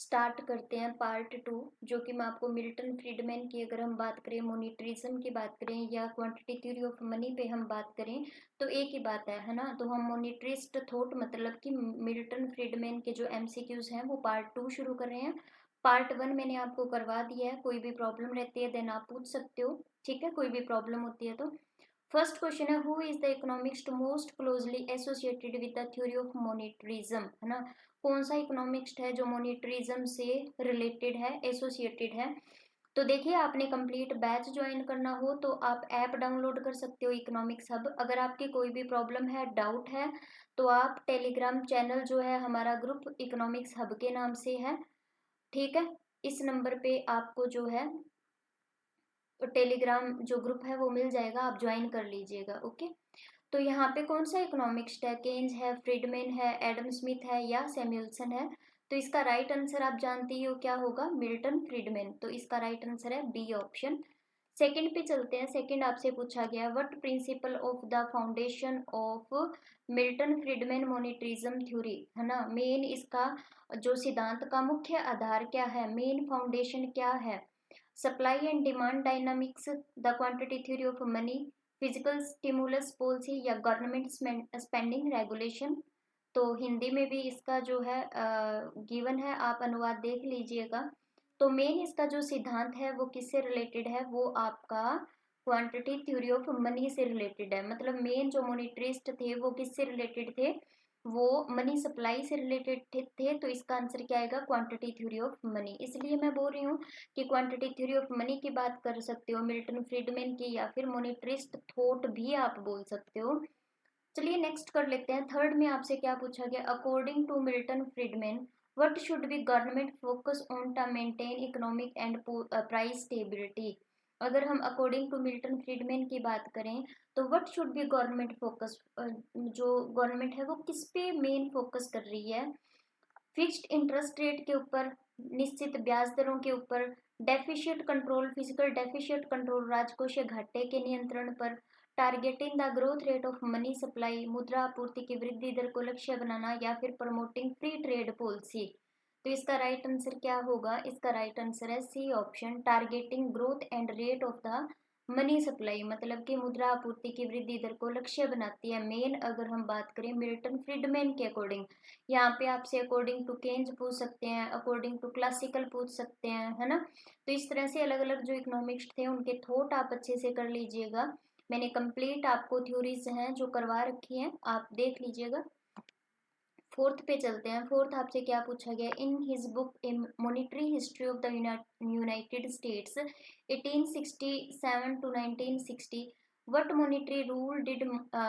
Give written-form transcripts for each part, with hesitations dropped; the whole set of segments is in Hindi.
स्टार्ट करते हैं पार्ट 2, जो कि मैं आपको मिल्टन फ्रीडमैन की, अगर हम बात करें मोनेटरिज्म की बात करें या क्वांटिटी थ्योरी ऑफ मनी पे हम बात करें तो एक ही बात है ना। तो हम मोनेटरिस्ट थॉट मतलब कि मिल्टन फ्रीडमैन के जो एमसीक्यूज हैं वो पार्ट 2 शुरू कर रहे हैं। पार्ट 1 मैंने आपको करवा दिया है, कोई भी प्रॉब्लम रहती है देन आप पूछ सकते हो, ठीक है, कोई भी प्रॉब्लम होती है तो। फर्स्ट क्वेश्चन है, who is the economics most closely associated with the theory of monetarism, है ना। कौन सा इकोनॉमिक्स है जो मोनेटरिज्म से रिलेटेड है, एसोसिएटेड है। तो देखिए, आपने कंप्लीट बैच ज्वाइन करना हो तो आप ऐप डाउनलोड कर सकते हो इकोनॉमिक्स हब। अगर आपकी कोई भी प्रॉब्लम है, डाउट है, तो आप टेलीग्राम चैनल जो है हमारा ग्रुप इकोनॉमिक्स हब के नाम से है, ठीक है। इस नंबर पे आपको जो है टेलीग्राम जो ग्रुप है वो मिल जाएगा, आप ज्वाइन कर लीजिएगा, ओके। तो यहाँ पे कौन सा इकोनॉमिक्स है, केन्स है, फ्रीडमैन है, एडम स्मिथ है या सैमुअल्सन है। तो इसका राइट आंसर आप जानते ही हो क्या होगा, मिल्टन फ्रीडमैन। तो इसका राइट आंसर है बी ऑप्शन। सेकंड पे चलते हैं। सेकंड आपसे पूछा गया, what principle of the foundation of Milton Friedman monetarism theory, है ना। मेन इसका जो सिद्धांत का मुख्य आधार क्या है, मेन फाउंडेशन क्या है। Supply and demand dynamics, the quantity theory of money, physical stimulus policy या गवर्नमेंट स्पेंडिंग रेगुलेशन। तो हिंदी में भी इसका जो है गिवन है, आप अनुवाद देख लीजिएगा। तो मेन इसका जो सिद्धांत है वो किससे रिलेटेड है, वो आपका क्वांटिटी थ्योरी ऑफ मनी से रिलेटेड है। मतलब मेन जो मोनेटरिस्ट थे वो किससे रिलेटेड थे, वो मनी सप्लाई से रिलेटेड थे। तो इसका आंसर क्या आएगा, क्वांटिटी थ्योरी ऑफ मनी। इसलिए मैं बोल रही हूँ कि क्वांटिटी थ्योरी ऑफ मनी की बात कर सकते हो मिल्टन फ्रीडमैन की, या फिर मोनेटरिस्ट थॉट भी आप बोल सकते हो। चलिए नेक्स्ट कर लेते हैं। थर्ड में आपसे क्या पूछा गया, according to Milton Friedman what should be government focus on to maintain economic and price stability. अगर हम अकॉर्डिंग टू मिल्टन फ्रीडमैन की बात करें तो what should be government focus, जो गवर्नमेंट है वो किस पे मेन फोकस कर रही है। फिक्स्ड इंटरेस्ट रेट के ऊपर, निश्चित ब्याज दरों के ऊपर, deficit control, physical deficit control, राजकोषीय घाटे के नियंत्रण पर, targeting the growth rate of money supply, मुद्रा आपूर्ति की वृद्धि दर को लक्ष्य बनाना, या फिर प्रमोटिंग फ्री ट्रेड पॉलिसी। तो इसका राइट आंसर क्या होगा, इसका राइट आंसर है C option, targeting growth and rate of the money supply, मतलब कि मुद्रा आपूर्ति की वृद्धि दर को लक्ष्य बनाती है मेन। अगर हम बात करें मिल्टन फ्रीडमैन के अकॉर्डिंग, यहाँ पे आपसे अकॉर्डिंग टू केन्स पूछ सकते हैं, अकॉर्डिंग टू क्लासिकल पूछ सकते हैं, है ना। तो इस तरह से अलग अलग जो इकोनॉमिक्स थे उनके थॉट आप अच्छे से कर लीजिएगा। मैंने कंप्लीट आपको थ्योरीज हैं जो करवा रखी हैं, आप देख लीजिएगा। फोर्थ पे चलते हैं। फोर्थ आपसे क्या पूछा गया, in his book A monetary history of the United States 1867 to 1960 what monetary rule did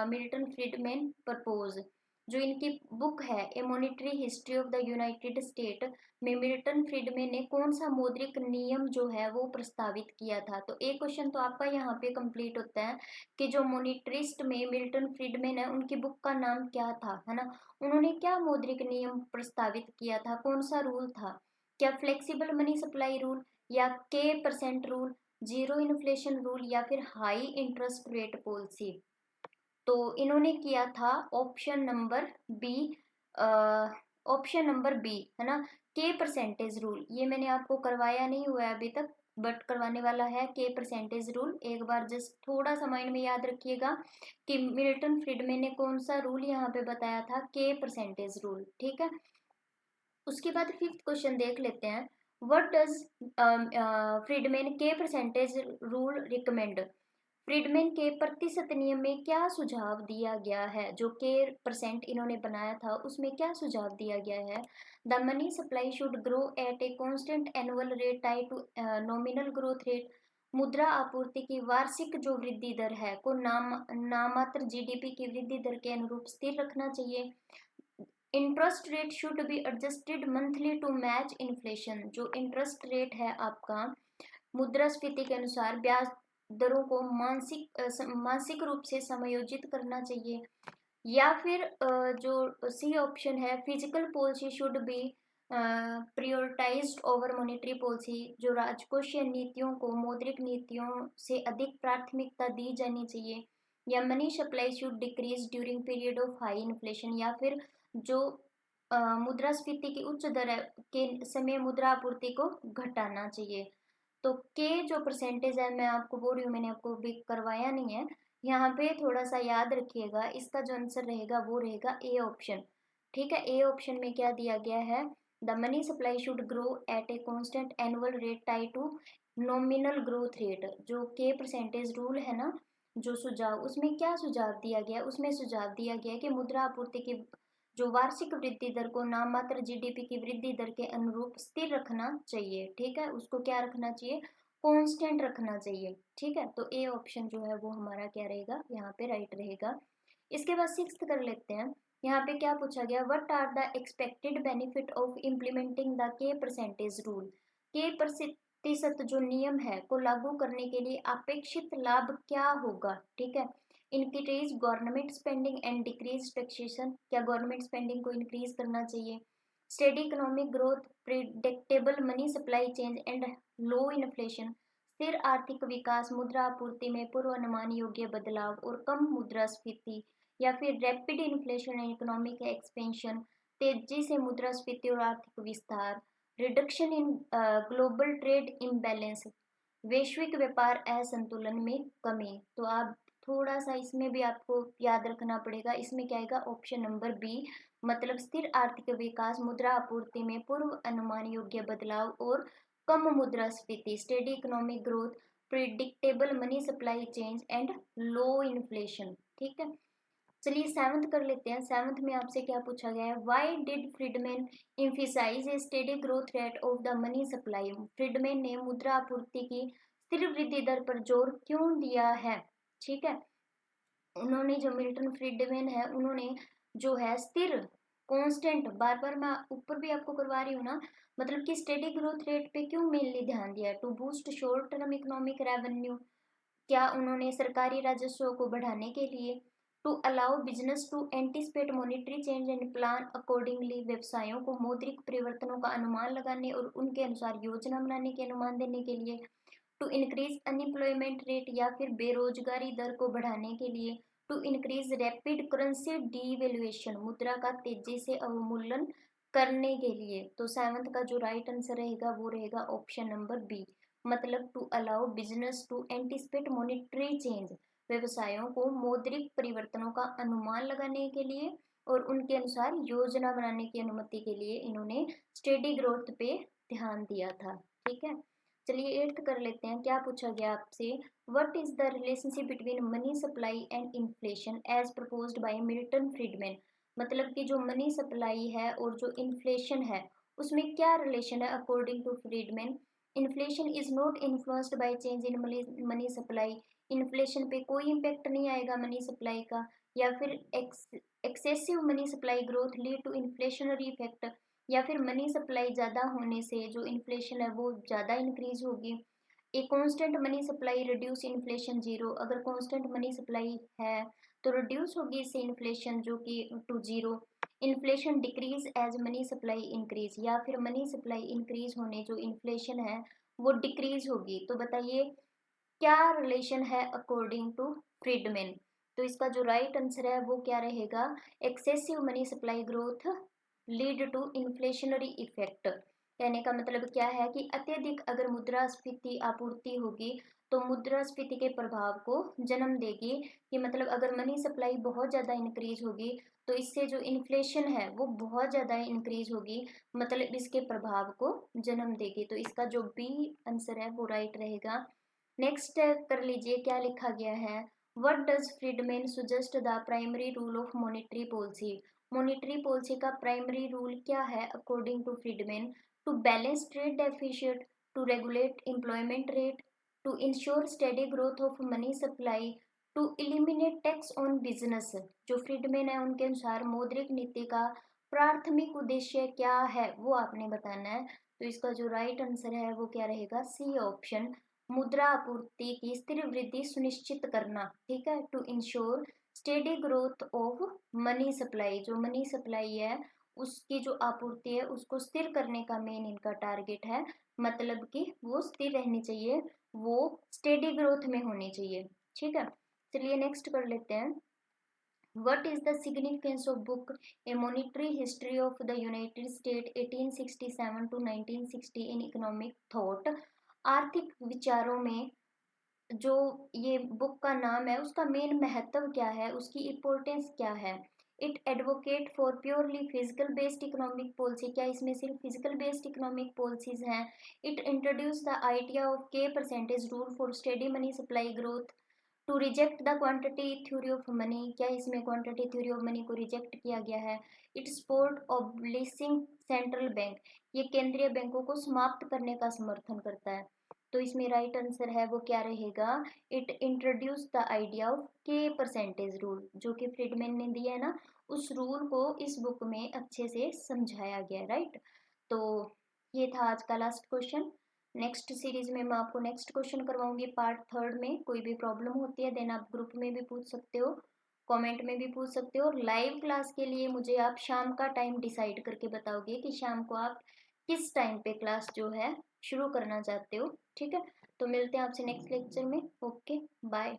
Milton Friedman propose. जो इनकी बुक है A monetary history of the United State में मिल्टन फ्रीडमैन ने कौन सा मौद्रिक नियम जो है वो प्रस्तावित किया था। तो एक क्वेश्चन तो आपका यहाँ पे कंप्लीट होता है कि जो मॉनिटरिस्ट में मिल्टन फ्रीडमैन है उनकी बुक का नाम क्या था, है ना। उन्होंने क्या मौद्रिक नियम प्रस्तावित किया था, कौन सा रूल था। क्या फ्लेक्सिबल मनी सप्लाई रूल, या के percent rule, zero inflation rule, या फिर हाई इंटरेस्ट रेट पॉलिसी। तो इन्होंने किया था option number B, option number B, है ना, के परसेंटेज रूल। ये मैंने आपको करवाया नहीं हुआ है अभी तक, बट करवाने वाला है के परसेंटेज रूल। एक बार जस्ट थोड़ा सा माइंड में याद रखिएगा कि मिल्टन फ्रीडमैन ने कौन सा रूल यहाँ पे बताया था, के परसेंटेज रूल, ठीक है। उसके बाद फिफ्थ क्वेश्चन देख लेते हैं, व्हाट डज फ्रीडमैन के परसेंटेज रूल रिकमेंड। फ्रीडमैन के प्रतिशत नियम में क्या सुझाव दिया गया है, जो के परसेंट इन्होंने बनाया था उसमें क्या सुझाव दिया गया है। The money supply should grow at a constant annual rate tie to nominal growth rate. मुद्रा आपूर्ति की वार्षिक जो वृद्धि दर है को नामात्र जीडीपी की वृद्धि दर के अनुरूप स्थिर रखना चाहिए। Interest rate should be adjusted monthly to match inflation. जो इंटरेस्ट रेट है आपका मुद्रास्फीति के अनुसार ब्याज दरों को मासिक रूप से समायोजित करना चाहिए। या फिर जो सी ऑप्शन है, physical policy should be prioritised over monetary policy. जो राजकोषीय नीतियों को मौद्रिक नीतियों से अधिक प्राथमिकता दी जानी चाहिए। या money supply should decrease during period of high inflation. या फिर जो मुद्रास्फीति की उच्च दर के समय मुद्रा आपूर्ति को घटाना चाहिए। तो के जो परसेंटेज है, मैं आपको बोल रही हूँ, मैंने आपको भी करवाया नहीं है, यहाँ पे थोड़ा सा याद रखिएगा। इसका जो आंसर रहेगा वो रहेगा ए ऑप्शन। ठीक है, ए ऑप्शन में क्या दिया गया है, the money supply should grow at a constant annual rate tie to nominal growth rate. जो के परसेंटेज रूल है ना, जो सुझाव, उसमें क्या सुझाव दिया गया, उसमें सुझाव दिया गया कि मुद्रा आपूर्ति की जो वार्षिक वृद्धि दर को नाम मात्र जीडीपी की वृद्धि दर के अनुरूप स्थिर रखना चाहिए। ठीक है, उसको क्या रखना चाहिए, कांस्टेंट रखना चाहिए। ठीक है, तो ए ऑप्शन जो है वो हमारा क्या रहेगा, यहाँ पे राइट रहेगा। इसके बाद सिक्स्थ कर लेते हैं। यहाँ पे क्या पूछा गया, what are the expected benefit of implementing the K percentage rule. K प्रतिशत जो नियम है को लागू करने के लिए अपेक्षित लाभ क्या होगा। ठीक है, increase government spending and decrease taxation. क्या गवर्नमेंट स्पेंडिंग को इंक्रीज करना चाहिए। Steady economic growth, predictable money supply change and low inflation. स्थिर आर्थिक विकास, मुद्रा आपूर्ति में पूर्व अनुमान योग्य बदलाव और कम मुद्रास्फीति। या फिर rapid inflation and economic expansion, तेजी से मुद्रास्फीति और आर्थिक विस्तार। Reduction in global trade imbalance, वैश्विक व्यापार असंतुलन में कमी। तो आप थोड़ा सा इसमें भी आपको याद रखना पड़ेगा, इसमें क्या आएगा, ऑप्शन नंबर बी, मतलब स्थिर आर्थिक विकास, मुद्रा आपूर्ति में पूर्व अनुमान योग्य बदलाव और कम मुद्रास्फीति। Steady economic growth, predictable money supply change and low inflation. ठीक है, चलिए सेवंथ कर लेते हैं। सेवंथ में आपसे क्या पूछा गया है, why did Friedman emphasize a steady growth rate of the money supply. Friedman ने मुद्रा आपूर्ति की स्थिर वृद्धि दर पर जोर क्यों दिया है। ठीक है, उन्होंने, जो मिल्टन फ्रीडमैन है, उन्होंने जो है स्थिर, कांस्टेंट, बार बार मैं ऊपर भी आपको करवा रही हूँ ना, मतलब कि स्टेडी ग्रोथ रेट पे क्यों मेनली ध्यान दिया, to boost short term economic revenue. क्या उन्होंने सरकारी राजस्व को बढ़ाने के लिए, to allow business to anticipate monetary change and plan accordingly, व्यवसायों को मौद्रिक परिवर्तनों का अनुमान लगाने और उनके अनुसार योजना बनाने के अनुमान देने के लिए, टू इंक्रीज अनएम्प्लॉयमेंट रेट या फिर बेरोजगारी दर को बढ़ाने के लिए, to increase rapid currency devaluation, मुद्रा का तेजी से अवमूल्यन करने के लिए। तो सेवंथ का जो राइट आंसर रहेगा वो रहेगा ऑप्शन नंबर बी, मतलब to allow business to anticipate monetary change, व्यवसायों को मौद्रिक परिवर्तनों का अनुमान लगाने के लिए और उनके अनुसार योजना बनाने की अनुमति के लिए इन्होंने स्टेडी ग्रोथ पे ध्यान दिया था। ठीक है, चलिए एट्थ कर लेते हैं। क्या पूछा गया आपसे, what is the relationship between money supply and inflation as proposed by Milton Friedman. मतलब कि जो मनी सप्लाई है और जो इन्फ्लेशन है उसमें क्या रिलेशन है according to Friedman. Inflation is not influenced by change in money supply. Inflation पे कोई इम्पेक्ट नहीं आएगा मनी सप्लाई का। या फिर excessive money supply growth lead to inflationary effect. या फिर मनी सप्लाई ज़्यादा होने से जो इन्फ्लेशन है वो ज़्यादा इंक्रीज होगी। A constant money supply reduce inflation zero, अगर कांस्टेंट मनी सप्लाई है तो रिड्यूस होगी इससे इन्फ्लेशन जो कि to zero. Inflation decrease as money supply increase, या फिर मनी सप्लाई इंक्रीज होने जो इन्फ्लेशन है वो डिक्रीज होगी। तो बताइए क्या रिलेशन है अकॉर्डिंग टू फ्रीडमैन। तो इसका जो राइट आंसर है वो क्या रहेगा, excessive money supply growth lead to inflationary effect. कहने का मतलब क्या है कि अत्यधिक अगर मुद्रास्फीति आपूर्ति होगी तो मुद्रास्फीति के प्रभाव को जन्म देगी। कि मतलब अगर मनी सप्लाई बहुत ज़्यादा इंक्रीज होगी तो इससे जो इन्फ्लेशन है वो बहुत ज़्यादा इंक्रीज होगी, मतलब इसके प्रभाव को जन्म देगी। तो इसका जो बी आंसर है वो राइट रहेगा। नेक्स्ट कर लीजिए क्या लिखा गया है, what does Friedman suggest the primary rule of monetary policy. Monetary policy का प्राइमरी रूल क्या है according to Friedman, to balance trade deficit, to regulate employment rate, to ensure steady growth of money supply, to eliminate tax on business. जो फ्रीडमैन है उनके अनुसार मौद्रिक नीति का प्राथमिक उद्देश्य क्या है वो आपने बताना है। तो इसका जो राइट आंसर है वो क्या रहेगा, सी ऑप्शन, मुद्रा आपूर्ति की स्थिर वृद्धि सुनिश्चित करना। ठीक है, to ensure steady growth of money supply, जो मनी सप्लाई है उसकी जो आपूर्ति है उसको स्थिर करने का मेन इनका टारगेट है। मतलब कि वो स्थिर रहनी चाहिए, वो स्टेडी ग्रोथ में होनी चाहिए। ठीक है, चलिए नेक्स्ट कर लेते हैं। What is the significance of book A Monetary History of the United States 1867 to 1960 in Economic Thought? आर्थिक विचारों में जो ये बुक का नाम है उसका मेन महत्व क्या है, उसकी इम्पोर्टेंस क्या है? It advocate for purely physical based economic policy, क्या इसमें सिर्फ फिजिकल बेस्ड इकोनॉमिक पॉलिसीज हैं? It introduce the idea of K percentage rule for steady money supply growth, to reject the quantity theory of money, क्या इसमें क्वांटिटी थ्योरी ऑफ मनी को रिजेक्ट किया गया है? It support abolishing central bank, ये केंद्रीय बैंकों को समाप्त करने का समर्थन करता है। तो इसमें राइट आंसर है वो क्या रहेगा? It introduce the idea of K percentage rule, जो कि फ्रीडमैन ने दिया है ना, उस रूल को इस बुक में अच्छे से समझाया गया है, राइट। तो ये था आज का लास्ट क्वेश्चन। नेक्स्ट सीरीज में मैं आपको नेक्स्ट क्वेश्चन करवाऊंगी पार्ट थर्ड में। कोई भी प्रॉब्लम होती है देन आप ग्रुप में भी पूछ सकते हो, कमेंट में भी पूछ सकते हो, और लाइव क्लास के लिए मुझे आप शाम का टाइम डिसाइड करके बताओगे कि शाम को आप किस टाइम पे क्लास जो है शुरू करना चाहते हो। ठीक है, तो मिलते हैं आपसे नेक्स्ट लेक्चर में। Okay, bye.